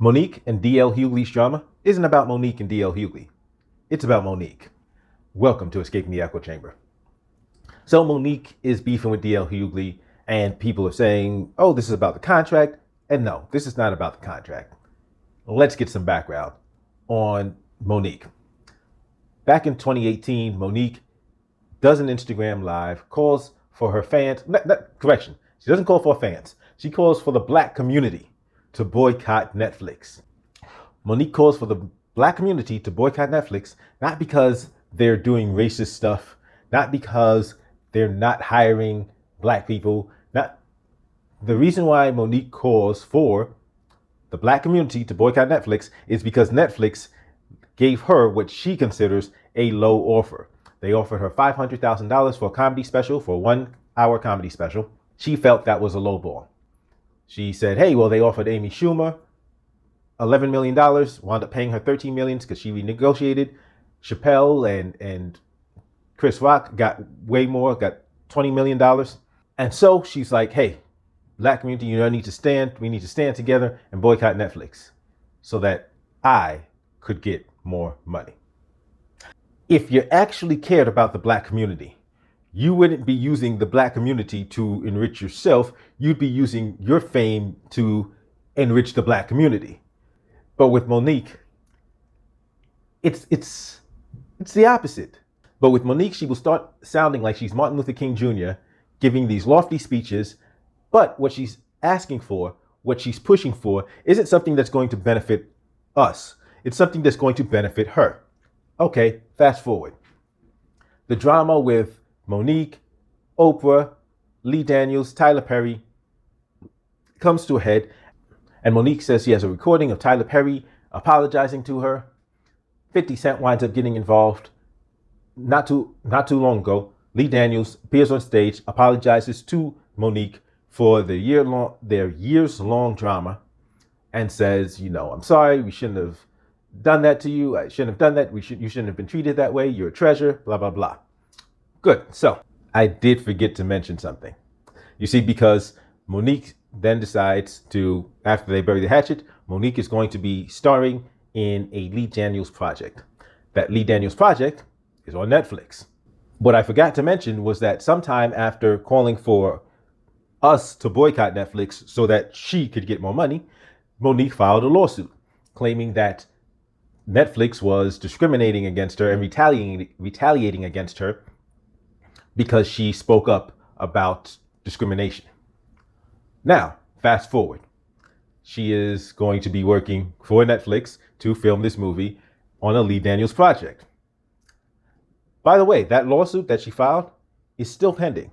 Monique and DL Hughley's drama isn't about Monique and DL Hughley. It's about Monique. Welcome to Escaping the Echo Chamber. So Monique is beefing with DL Hughley, and people are saying, oh, this is about the contract. And no, this is not about the contract. Let's get some background on Monique. Back in 2018, Monique does an Instagram live, calls for her fans, correction, she doesn't call for fans. She calls for the black community to boycott Netflix. Monique calls for the black community to boycott Netflix, not because they're doing racist stuff, not because they're not hiring black people. The reason why Monique calls for the black community to boycott Netflix is because Netflix gave her what she considers a low offer. They offered her $500,000 for a comedy special, for a 1 hour comedy special. She felt that was a low ball. She said, hey, well, they offered Amy Schumer $11 million, wound up paying her $13 million because she renegotiated. Chappelle and Chris Rock got way more, got $20 million. And so she's like, hey, black community, we need to stand together and boycott Netflix so that I could get more money. If you actually cared about the black community, you wouldn't be using the black community to enrich yourself. You'd be using your fame to enrich the black community. But with Monique, it's the opposite. But with Monique, she will start sounding like she's Martin Luther King Jr., giving these lofty speeches. But what she's asking for, what she's pushing for, isn't something that's going to benefit us. It's something that's going to benefit her. Okay, fast forward. The drama with Monique, Oprah, Lee Daniels, Tyler Perry comes to a head, and Monique says she has a recording of Tyler Perry apologizing to her. 50 Cent winds up getting involved. Not too long ago, Lee Daniels appears on stage, apologizes to Monique for their years-long drama, and says, I'm sorry, we shouldn't have done that to you. I shouldn't have done that. You shouldn't have been treated that way. You're a treasure, blah, blah, blah. Good. So I did forget to mention something. You see, because Monique then decides to, after they bury the hatchet, Monique is going to be starring in a Lee Daniels project. That Lee Daniels project is on Netflix. What I forgot to mention was that sometime after calling for us to boycott Netflix so that she could get more money, Monique filed a lawsuit claiming that Netflix was discriminating against her and retaliating against her because she spoke up about discrimination. Now, fast forward. She is going to be working for Netflix to film this movie on a Lee Daniels project. By the way, that lawsuit that she filed is still pending.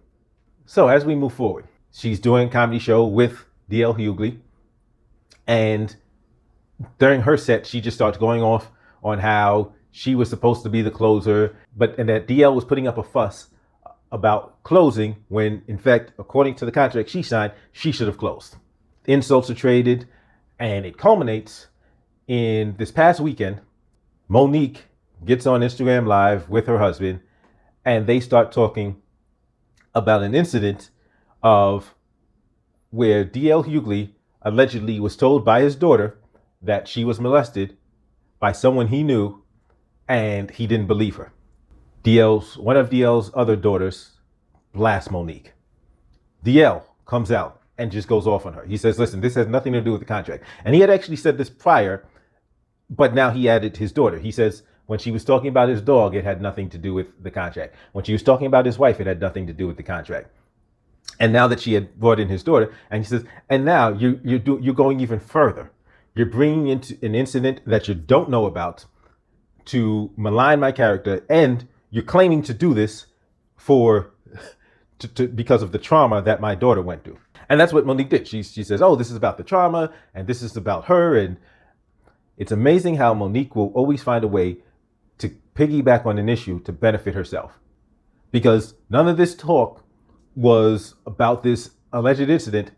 So as we move forward, she's doing a comedy show with DL Hughley, and during her set, she just starts going off on how she was supposed to be the closer, and that DL was putting up a fuss about closing when, in fact, according to the contract she signed, she should have closed. Insults are traded, and it culminates in this past weekend. Monique gets on Instagram Live with her husband, and they start talking about an incident of where DL Hughley allegedly was told by his daughter that she was molested by someone he knew, and he didn't believe her. One of DL's other daughters blasts Monique. DL comes out and just goes off on her. He says, listen, this has nothing to do with the contract. And he had actually said this prior, but now he added his daughter. He says when she was talking about his dog, it had nothing to do with the contract. When she was talking about his wife, it had nothing to do with the contract. And now that she had brought in his daughter, and he says, and now you're going even further. You're bringing into an incident that you don't know about to malign my character, and you're claiming to do this because of the trauma that my daughter went through. And that's what Monique did. She says, oh, this is about the trauma, and this is about her. And it's amazing how Monique will always find a way to piggyback on an issue to benefit herself. Because none of this talk was about this alleged incident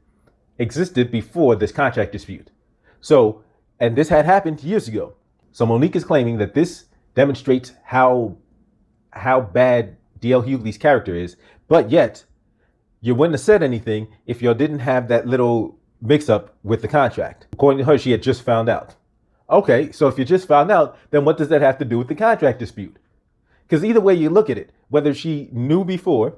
existed before this contract dispute. So, and this had happened years ago. So Monique is claiming that this demonstrates how bad DL Hughley's character is, but yet you wouldn't have said anything if you didn't have that little mix-up with the contract. According to her, she had just found out. Okay, so if you just found out, then what does that have to do with the contract dispute? Because either way you look at it, whether she knew before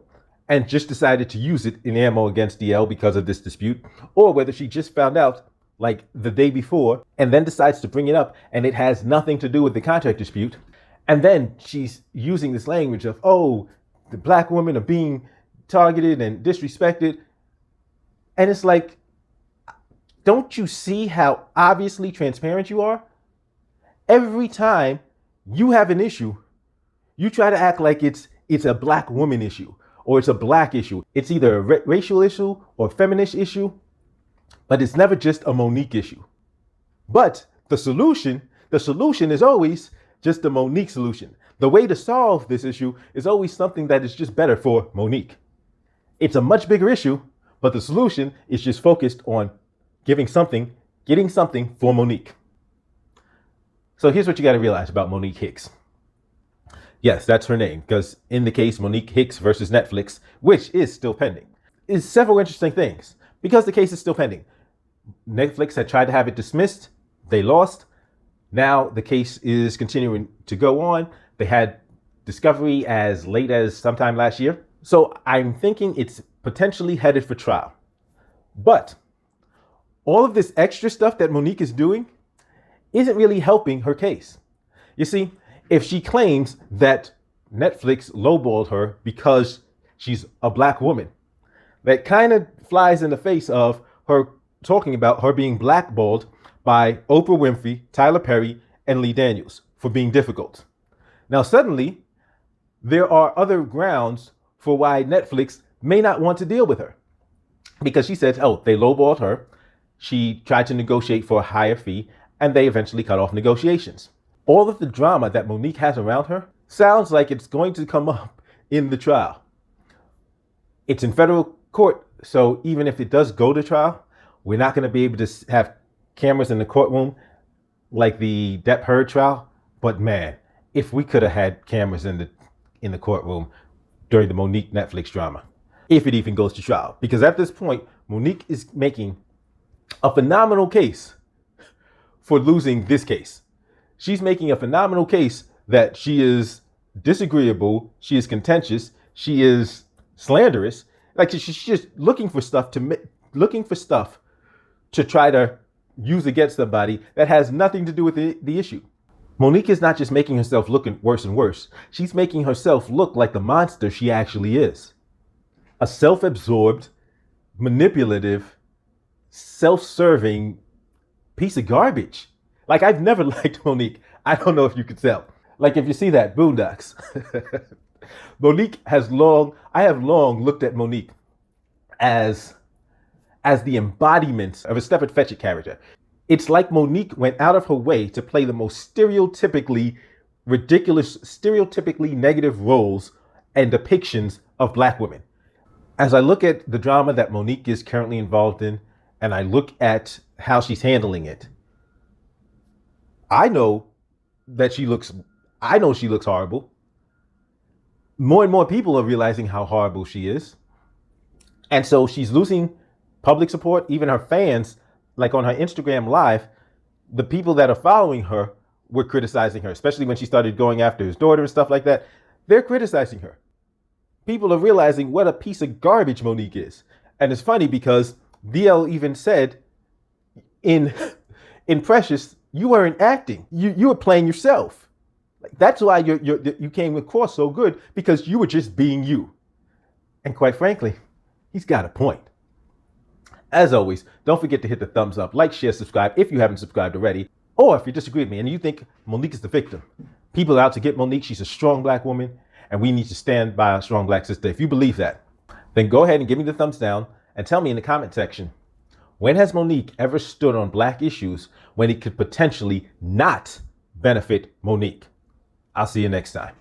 and just decided to use it in ammo against DL because of this dispute, or whether she just found out like the day before and then decides to bring it up and it has nothing to do with the contract dispute, and then she's using this language of, oh, the black women are being targeted and disrespected. And it's like, don't you see how obviously transparent you are? Every time you have an issue, you try to act like it's a black woman issue or it's a black issue. It's either a racial issue or feminist issue, but it's never just a Monique issue. But the solution is always just the Monique solution. The way to solve this issue is always something that is just better for Monique. It's a much bigger issue, but the solution is just focused on getting something for Monique. So here's what you got to realize about Monique Hicks. Yes, that's her name, because in the case Monique Hicks versus Netflix, which is still pending, is several interesting things. Because the case is still pending. Netflix had tried to have it dismissed. They lost. Now the case is continuing to go on. They had discovery as late as sometime last year. So I'm thinking it's potentially headed for trial. But all of this extra stuff that Monique is doing isn't really helping her case. You see, if she claims that Netflix lowballed her because she's a black woman, that kind of flies in the face of her talking about her being blackballed by Oprah Winfrey, Tyler Perry, and Lee Daniels for being difficult. Now, suddenly, there are other grounds for why Netflix may not want to deal with her. Because she says, oh, they lowballed her. She tried to negotiate for a higher fee, and they eventually cut off negotiations. All of the drama that Monique has around her sounds like it's going to come up in the trial. It's in federal court, so even if it does go to trial, we're not going to be able to have cameras in the courtroom like the Depp Heard trial. But man, if we could have had cameras in the courtroom during the Monique Netflix drama, if it even goes to trial. Because at this point, Monique is making a phenomenal case for losing this case. She's making a phenomenal case that she is disagreeable, she is contentious, she is slanderous. Like she's just looking for stuff to try to use against somebody that has nothing to do with the issue. Monique is not just making herself look worse and worse. She's making herself look like the monster she actually is. A self-absorbed, manipulative, self-serving piece of garbage. Like, I've never liked Monique. I don't know if you could tell. Like, if you see that, Boondocks. I have long looked at Monique as the embodiment of a Stepford Fetchit character. It's like Monique went out of her way to play the most stereotypically ridiculous, stereotypically negative roles and depictions of black women. As I look at the drama that Monique is currently involved in, and I look at how she's handling it, I know she looks horrible. More and more people are realizing how horrible she is. And so she's losing public support. Even her fans, like on her Instagram Live, the people that are following her were criticizing her, especially when she started going after his daughter and stuff like that. They're criticizing her. People are realizing what a piece of garbage Monique is. And it's funny because DL even said in Precious, you weren't acting. You were playing yourself. Like, that's why you came across so good, because you were just being you. And quite frankly, he's got a point. As always, don't forget to hit the thumbs up, like, share, subscribe if you haven't subscribed already. Or if you disagree with me and you think Monique is the victim. People are out to get Monique. She's a strong black woman, and we need to stand by our strong black sister. If you believe that, then go ahead and give me the thumbs down and tell me in the comment section, when has Monique ever stood on black issues when it could potentially not benefit Monique? I'll see you next time.